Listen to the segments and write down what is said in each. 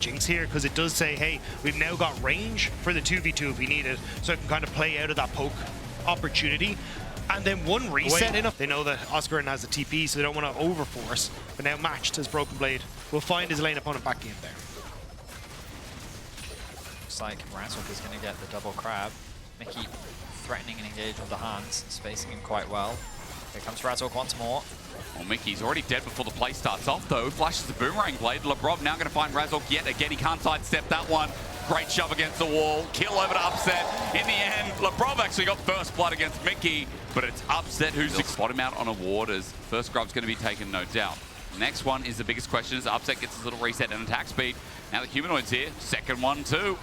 Jinx here, because it does say, hey, we've now got range for the 2v2 if we need it, so it can kind of play out of that poke opportunity. And then one reset enough. They know that Oscarin has the TP, so they don't want to overforce. But now matched as Broken Blade will find his lane opponent back in there. Looks like Razork is going to get the double crab. Mickey threatening and engage with the hands, spacing him quite well. Here comes Razork once more. Well, Mickey's already dead before the play starts off, though. Flashes the boomerang blade. Labrov now going to find Razork yet again. He can't sidestep that one. Great shove against the wall. Kill over to Upset. In the end, Labrov actually got first blood against Mickey, but it's Upset who's spot him out on a ward as first grub's going to be taken, no doubt. Next one is the biggest question as Upset gets his little reset and attack speed. Now the Humanoid's here. Second one, too.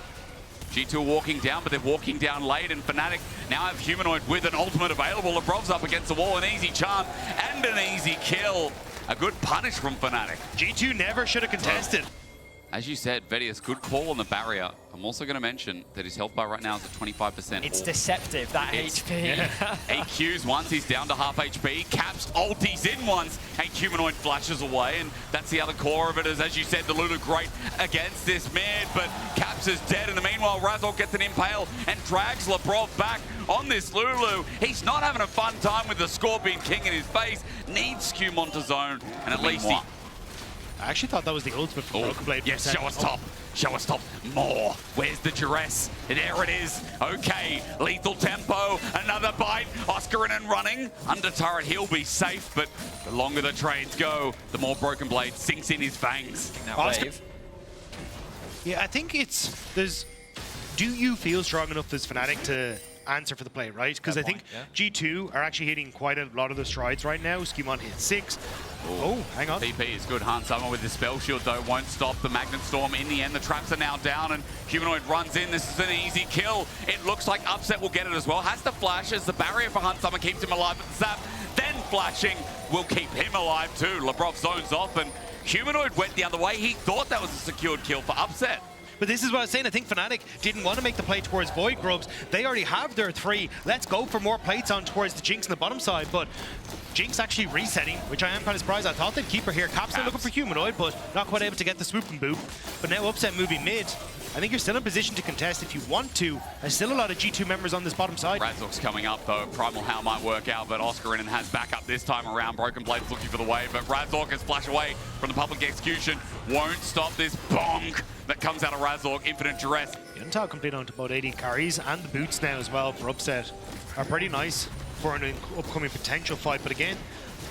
G2 are walking down, but they're walking down late, and Fnatic now have Humanoid with an ultimate available. Labrov's up against the wall, an easy chant and an easy kill. A good punish from Fnatic. G2 never should have contested. As you said, Vedius, good call on the barrier. I'm also going to mention that his health bar right now is at 25%. It's deceptive, that HP. Yeah. He Qs once, he's down to half HP. Caps ulties in once, and Humanoid flashes away. And that's the other core of it, is, as you said, the Lulu great against this mid, but Caps is dead. In the meanwhile, Razork gets an impale and drags Labrov back on this Lulu. He's not having a fun time with the Scorpion King in his face. Needs Q Monta zone, and at least he... I actually thought that was the ultimate from Broken Blade. Yes, show us top. Show us top. More. Where's the duress? There it is. Okay, lethal tempo. Another bite. Oscarin and running. Under turret, he'll be safe, but the longer the trades go, the more Broken Blade sinks in his fangs. That wave. Yeah, I think it's... Do you feel strong enough as Fnatic to answer for the play, right? Because I think G2 are actually hitting quite a lot of the strides right now. Skimon hit 6. Oh, hang on. TP is good. Han Summer with the spell shield, though, won't stop the Magnet Storm. In the end, the traps are now down, and Humanoid runs in. This is an easy kill. It looks like Upset will get it as well. Has the flash as the barrier for Han Summer keeps him alive. But the zap, then flashing, will keep him alive too. Labrov zones off, and Humanoid went the other way. He thought that was a secured kill for Upset. But this is what I was saying. I think Fnatic didn't want to make the play towards Void Grubs. They already have their 3. Let's go for more plates on towards the Jinx on the bottom side. But Jinx actually resetting, which I am kind of surprised. I thought they'd keep her here. Caps are looking for Humanoid, but not quite able to get the swoop and boop. But now Upset moving mid. I think you're still in position to contest if you want to. There's still a lot of G2 members on this bottom side. Razork's coming up, though. Primal How might work out, but Oscarin has backup this time around. Broken Blade's looking for the wave, but Razork has flashed away from the public execution. Won't stop this bonk that comes out of Razork. Infinite duress. Untal complete onto about 80 carries, and the boots now as well for Upset are pretty nice for an upcoming potential fight. But again,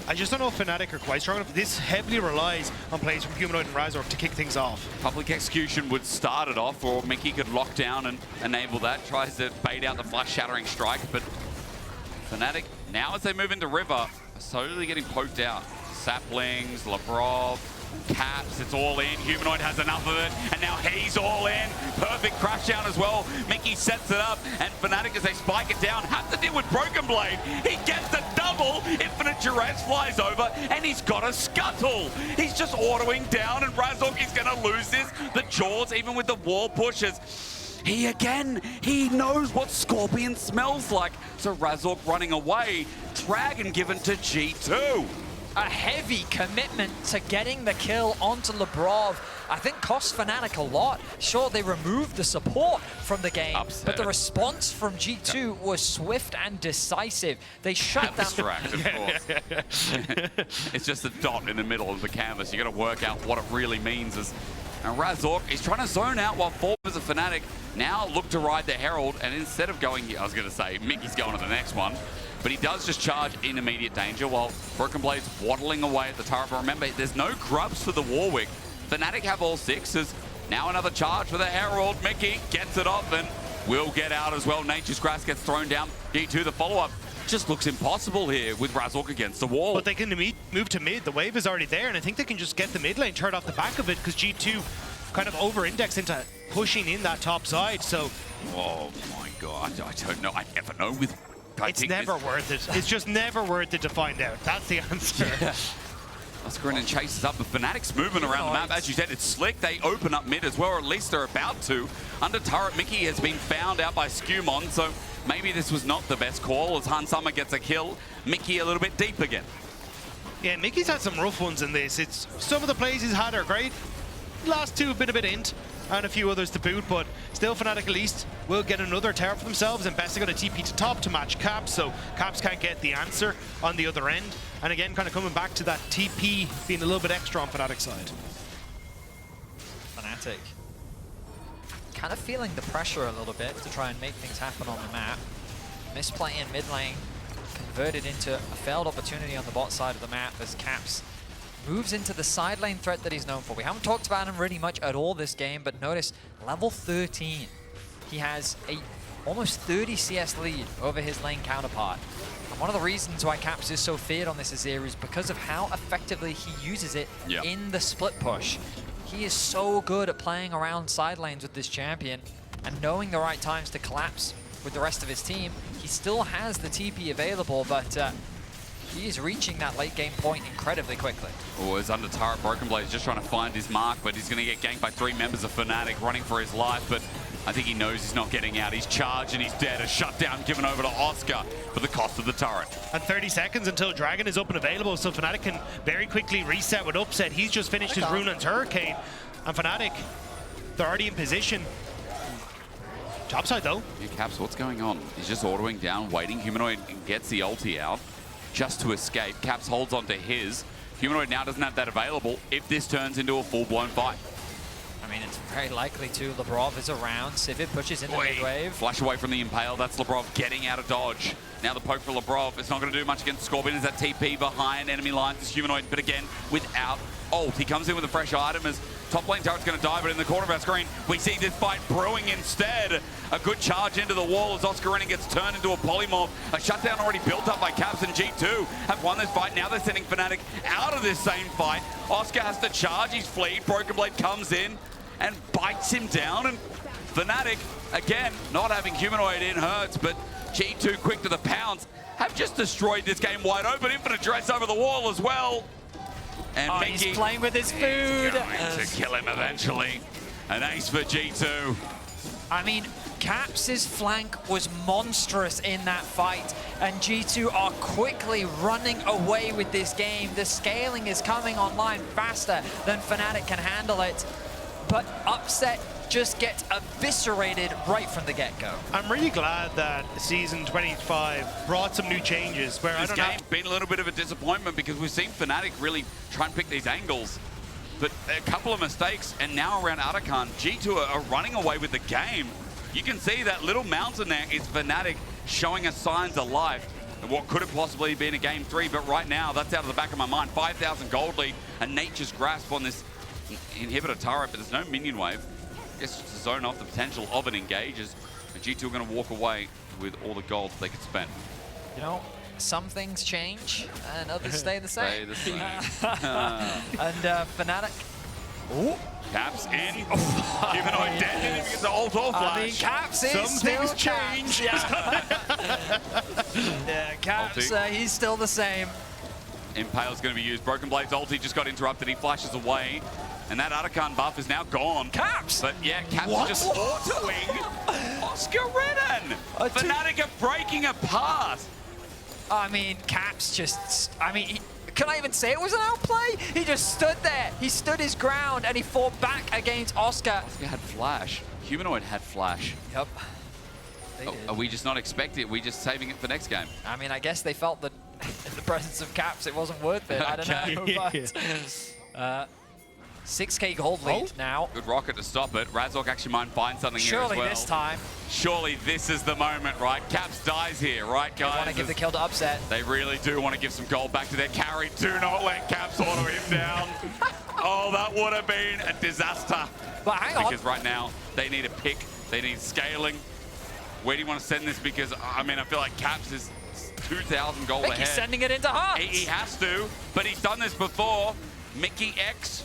I just don't know if Fnatic are quite strong enough. This heavily relies on plays from Humanoid and Razork to kick things off. Public execution would start it off, or Mickey could lock down and enable that. Tries to bait out the flash shattering strike, but Fnatic, now as they move into River, are slowly getting poked out. Saplings, Labrov, Caps, it's all in. Humanoid has enough of it, and now he's all in. Perfect crash down as well. Mickey sets it up, and Fnatic, as they spike it down, have to deal with Broken Blade. He gets the double. Infinite duress flies over, and he's got a scuttle. He's just autoing down, and Razork is going to lose this. The jaws, even with the wall pushes. He knows what Scorpion smells like. So Razork running away. Dragon given to G2. A heavy commitment to getting the kill onto Labrov. I think cost Fnatic a lot. Sure, they removed the support from the game, but the response from G2 was swift and decisive. They shut down Abstract, of course. It's just a dot in the middle of the canvas. You got to work out what it really means. And Razork is trying to zone out while 4 members of Fnatic now look to ride the Herald, and instead of going, I was going to say, Mickey's going to the next one. But he does just charge in immediate danger while Broken Blade's waddling away at the turret. But remember, there's no grubs for the Warwick. Fnatic have all 6s. Now another charge for the Herald. Mickey gets it off and will get out as well. Nature's Grass gets thrown down. G2, the follow-up just looks impossible here with Razork against the wall. But they can move to mid. The wave is already there, and I think they can just get the mid lane turned off the back of it because G2 kind of over-index into pushing in that top side. So, oh my God, I don't know. I never know with... It's never worth it. It's just never worth it to find out. That's the answer. Yeah. Oscarin chases up, but Fnatic's moving around the map. As you said, it's slick. They open up mid as well, or at least they're about to. Under turret, Mickey has been found out by Skewmon, so maybe this was not the best call as Han Summer gets a kill. Mickey a little bit deep again. Yeah, Mickey's had some rough ones in this. Some of the plays he's had are great. The last two have been a bit int, and a few others to boot, but still Fnatic at least will get another tower for themselves, and Best got a TP to top to match Caps, so Caps can't get the answer on the other end. And again, kind of coming back to that TP being a little bit extra on Fnatic's side. Fnatic kind of feeling the pressure a little bit to try and make things happen on the map. Misplay in mid lane converted into a failed opportunity on the bot side of the map as Caps moves into the side lane threat that he's known for. We haven't talked about him really much at all this game, but notice level 13. He has a almost 30 CS lead over his lane counterpart. And one of the reasons why Caps is so feared on this Azir is because of how effectively he uses it in the split push. He is so good at playing around side lanes with this champion and knowing the right times to collapse with the rest of his team. He still has the TP available, but he is reaching that late game point incredibly quickly. Oh, it's under turret. Broken Blade is just trying to find his mark, but he's going to get ganked by 3 members of Fnatic running for his life. But I think he knows he's not getting out. He's charged and he's dead. A shutdown given over to Oscar for the cost of the turret. And 30 seconds until Dragon is up and available, so Fnatic can very quickly reset with Upset. He's just finished his Rune and Hurricane, and Fnatic, they're already in position. Topside though. Yeah, Caps, what's going on? He's just autoing down, waiting. Humanoid gets the ulti out just to escape. Caps holds onto his. Humanoid now doesn't have that available if this turns into a full-blown fight. I mean, it's very likely to. Lebrov is around. Civid pushes in the mid-wave. Flash away from the Impale. That's Lebrov getting out of dodge. Now the poke for Lebrov. It's not going to do much against Scorpion. Is that TP behind enemy lines? It's Humanoid, but again, without ult. He comes in with a fresh item as top lane turret's going to die, but in the corner of our screen, we see this fight brewing instead. A good charge into the wall as Oscar Rennie gets turned into a polymorph. A shutdown already built up by Caps, and G2 have won this fight. Now they're sending Fnatic out of this same fight. Oscar has to charge his fleet. Broken Blade comes in and bites him down, and Fnatic, again, not having Humanoid in hurts, but G2 quick to the pounce, have just destroyed this game wide open. Infinite Dress over the wall as well. And Mickey, he's playing with his food. Going to kill him eventually. An ace for G2. I mean, Caps' flank was monstrous in that fight, and G2 are quickly running away with this game. The scaling is coming online faster than Fnatic can handle it, but Upset just gets eviscerated right from the get-go. I'm really glad that Season 25 brought some new changes where This game's been a little bit of a disappointment because we've seen Fnatic really try and pick these angles. But a couple of mistakes, and now around Arakan, G2 are running away with the game. You can see that little mountain there is Fnatic showing us signs of life and what could have possibly been a game 3, but right now, that's out of the back of my mind. 5,000 gold lead, a nature's grasp on this inhibitor turret, but there's no minion wave. I guess just to zone off the potential of an engage as G2 are going to walk away with all the gold they could spend. You know, some things change and others stay the same. Stay the same. And Fnatic. Ooh. Caps in. Humanoid dead. Didn't even get the ult or flash. I mean, Caps is some still things change. Yeah, Caps, he's still the same. Impale's going to be used. Broken Blade's ulti just got interrupted. He flashes away. And that Arakan buff is now gone. Caps! But yeah, Caps is just autoing Oscar Rennie. Fnatic are breaking apart. I mean, Caps just, can I even say it was an outplay? He just stood there. He stood his ground and he fought back against Oscar. Oscar had flash. Humanoid had flash. Yep. Are we just not expecting it? Are we just saving it for next game? I mean, I guess they felt that in the presence of Caps, it wasn't worth it. I don't know, but 6K gold lead now. Good rocket to stop it. Razork actually might find something here as well. Surely this time. Surely this is the moment, right? Caps dies here, right, guys? They want to give the kill to Upset. They really do want to give some gold back to their carry. Do not let Caps auto him down. Oh, that would have been a disaster. But hang on. Because right now, they need a pick. They need scaling. Where do you want to send this? Because, I mean, I feel like Caps is 2,000 gold ahead. He's sending it into Hearts. He has to, but he's done this before. Mickey X,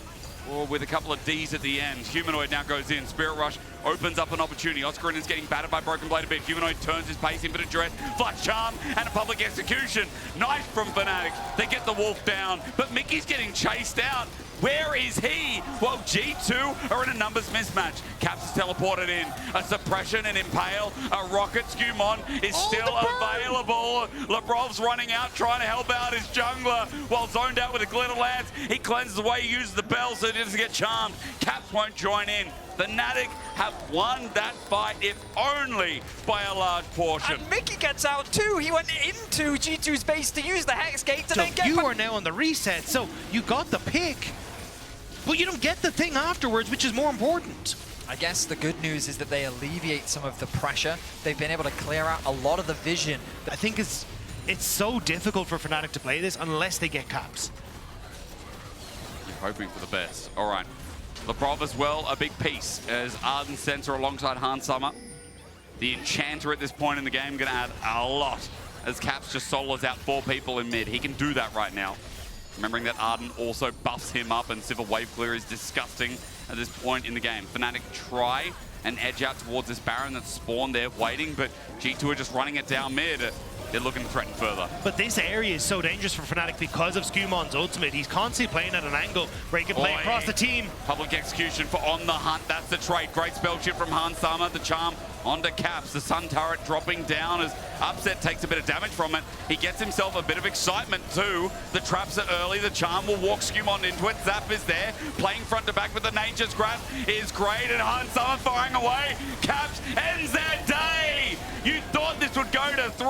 or with a couple of Ds at the end. Humanoid now goes in. Spirit Rush opens up an opportunity. Oscar is getting battered by Broken Blade a bit. Humanoid turns his pace in for the dress. Flash Charm and a public execution. Nice from Fnatic. They get the wolf down, but Mickey's getting chased out. Where is he? Well, G2 are in a numbers mismatch. Caps is teleported in. A suppression and impale. A rocket Skewmon is still available. Lebrov's running out, trying to help out his jungler while zoned out with a glitter lance. He cleanses away, uses the bell so he doesn't get charmed. Caps won't join in. Fnatic have won that fight, if only by a large portion. And Mickey gets out too. He went into G2's base to use the Hex Gate to then get you are now on the reset, so you got the pick, but you don't get the thing afterwards, which is more important. I guess the good news is that they alleviate some of the pressure. They've been able to clear out a lot of the vision. I think it's so difficult for Fnatic to play this unless they get caps. You're hoping for the best. All right. Lebrov as well, a big piece as Arden Center alongside Hans Summer. The Enchanter at this point in the game going to add a lot as Caps just solos out 4 people in mid. He can do that right now. Remembering that Arden also buffs him up and Civil Wave Clear is disgusting at this point in the game. Fnatic try and edge out towards this Baron that's spawned there waiting, but G2 are just running it down mid. They're looking to threaten further. But this area is so dangerous for Fnatic because of Skewmon's ultimate. He's constantly playing at an angle where he can play across the team. Public execution for On the Hunt. That's the trade. Great spell chip from Hans Summer. The charm onto Caps. The Sun Turret dropping down as Upset takes a bit of damage from it. He gets himself a bit of excitement too. The traps are early. The charm will walk Skewmon into it. Zap is there. Playing front to back with the Nature's Grasp is great. And Hans Summer firing away. Caps ends their day. You thought this would go to 3.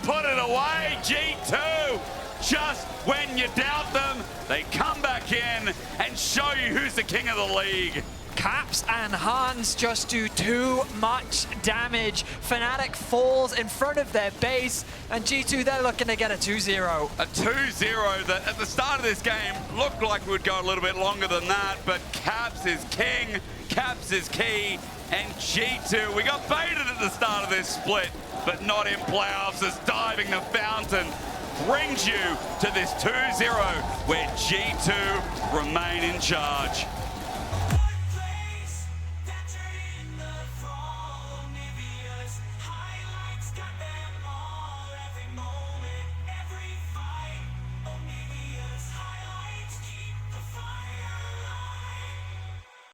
Put it away, G2. Just when you doubt them, they come back in and show you who's the king of the league. Caps and Hans just do too much damage. Fnatic falls in front of their base, and G2, they're looking to get a 2-0. A 2-0 that at the start of this game looked like we would go a little bit longer than that, but Caps is king, Caps is key, and G2, we got baited at the start of this split, but not in playoffs as Diving the Fountain brings you to this 2-0 where G2 remain in charge.